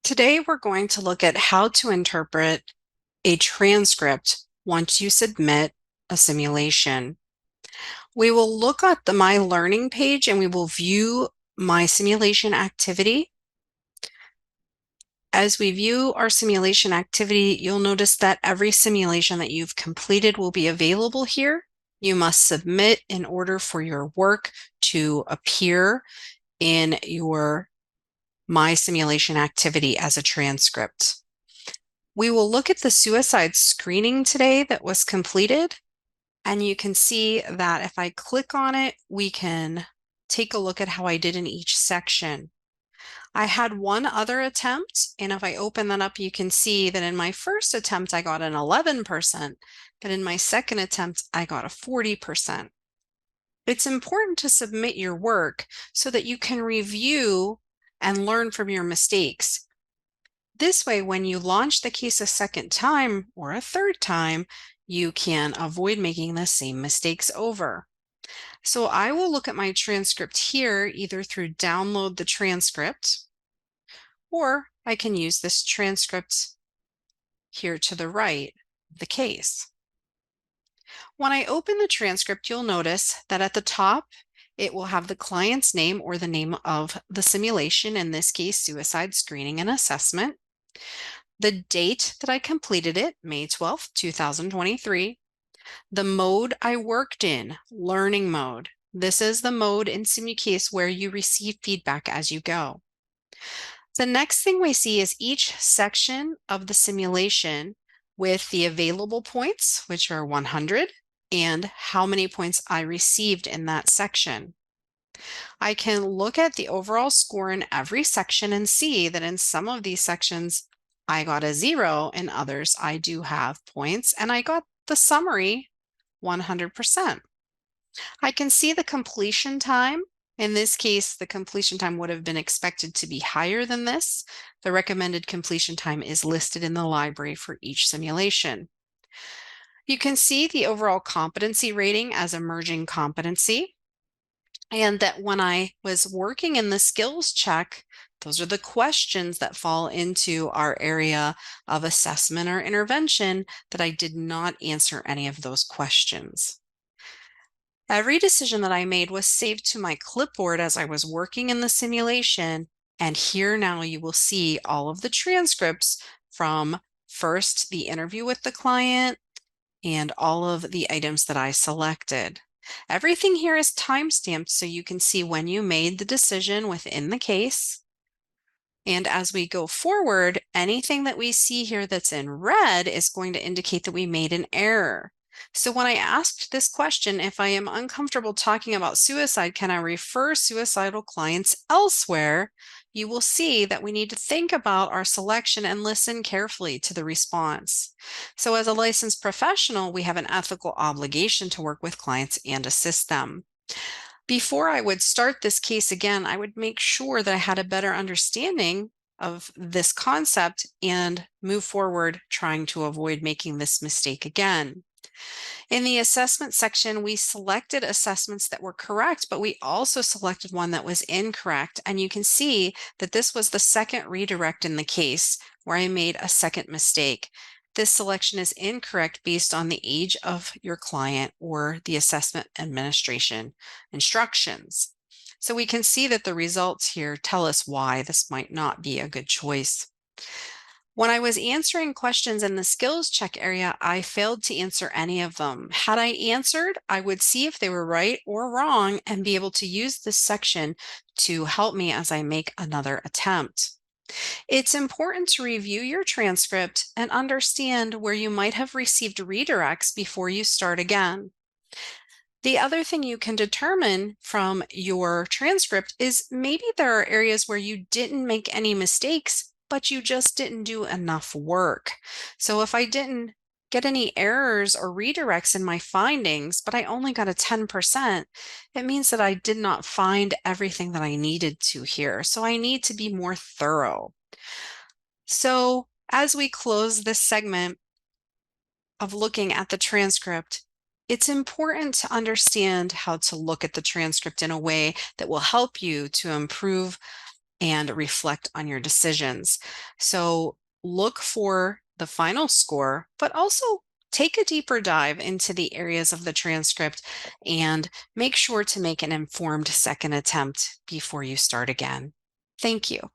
Today, we're going to look at how to interpret a transcript once you submit a simulation. We will look at the My Learning page and we will view my simulation activity. As we view our simulation activity, you'll notice that every simulation that you've completed will be available here. You must submit in order for your work to appear in your My Simulation activity as a transcript. We will look at the suicide screening today that was completed, and you can see that if I click on it, we can take a look at how I did in each section. I had one other attempt, and if I open that up, you can see that in my first attempt, I got an 11%, but in my second attempt, I got a 40%. It's important to submit your work so that you can review and learn from your mistakes. This way, when you launch the case a second time or a third time, you can avoid making the same mistakes over. So I will look at my transcript here, either through download the transcript, or I can use this transcript here to the right of the case. When I open the transcript, you'll notice that at the top, it will have the client's name or the name of the simulation, in this case, suicide screening and assessment. The date that I completed it, May 12th, 2023. The mode I worked in, learning mode. This is the mode in Simucase where you receive feedback as you go. The next thing we see is each section of the simulation with the available points, which are 100, and how many points I received in that section. I can look at the overall score in every section and see that in some of these sections, I got a 0, in others I do have points, and I got the summary 100%. I can see the completion time. In this case, the completion time would have been expected to be higher than this. The recommended completion time is listed in the library for each simulation. You can see the overall competency rating as emerging competency, and that when I was working in the skills check, those are the questions that fall into our area of assessment or intervention, that I did not answer any of those questions. Every decision that I made was saved to my clipboard as I was working in the simulation, and here now you will see all of the transcripts from first the interview with the client and all of the items that I selected. Everything here is timestamped so you can see when you made the decision within the case. And as we go forward, anything that we see here that's in red is going to indicate that we made an error. So when I asked this question, if I am uncomfortable talking about suicide, can I refer suicidal clients elsewhere? You will see that we need to think about our selection and listen carefully to the response. So as a licensed professional, we have an ethical obligation to work with clients and assist them. Before I would start this case again, I would make sure that I had a better understanding of this concept and move forward trying to avoid making this mistake again. In the assessment section, we selected assessments that were correct, but we also selected one that was incorrect. And you can see that this was the second redirect in the case where I made a second mistake. This selection is incorrect based on the age of your client or the assessment administration instructions. So we can see that the results here tell us why this might not be a good choice. When I was answering questions in the skills check area, I failed to answer any of them. Had I answered, I would see if they were right or wrong and be able to use this section to help me as I make another attempt. It's important to review your transcript and understand where you might have received redirects before you start again. The other thing you can determine from your transcript is maybe there are areas where you didn't make any mistakes, but you just didn't do enough work. So if I didn't get any errors or redirects in my findings, but I only got a 10%, it means that I did not find everything that I needed to here. So I need to be more thorough. So as we close this segment of looking at the transcript, it's important to understand how to look at the transcript in a way that will help you to improve and reflect on your decisions. So look for the final score, but also take a deeper dive into the areas of the transcript and make sure to make an informed second attempt before you start again. Thank you.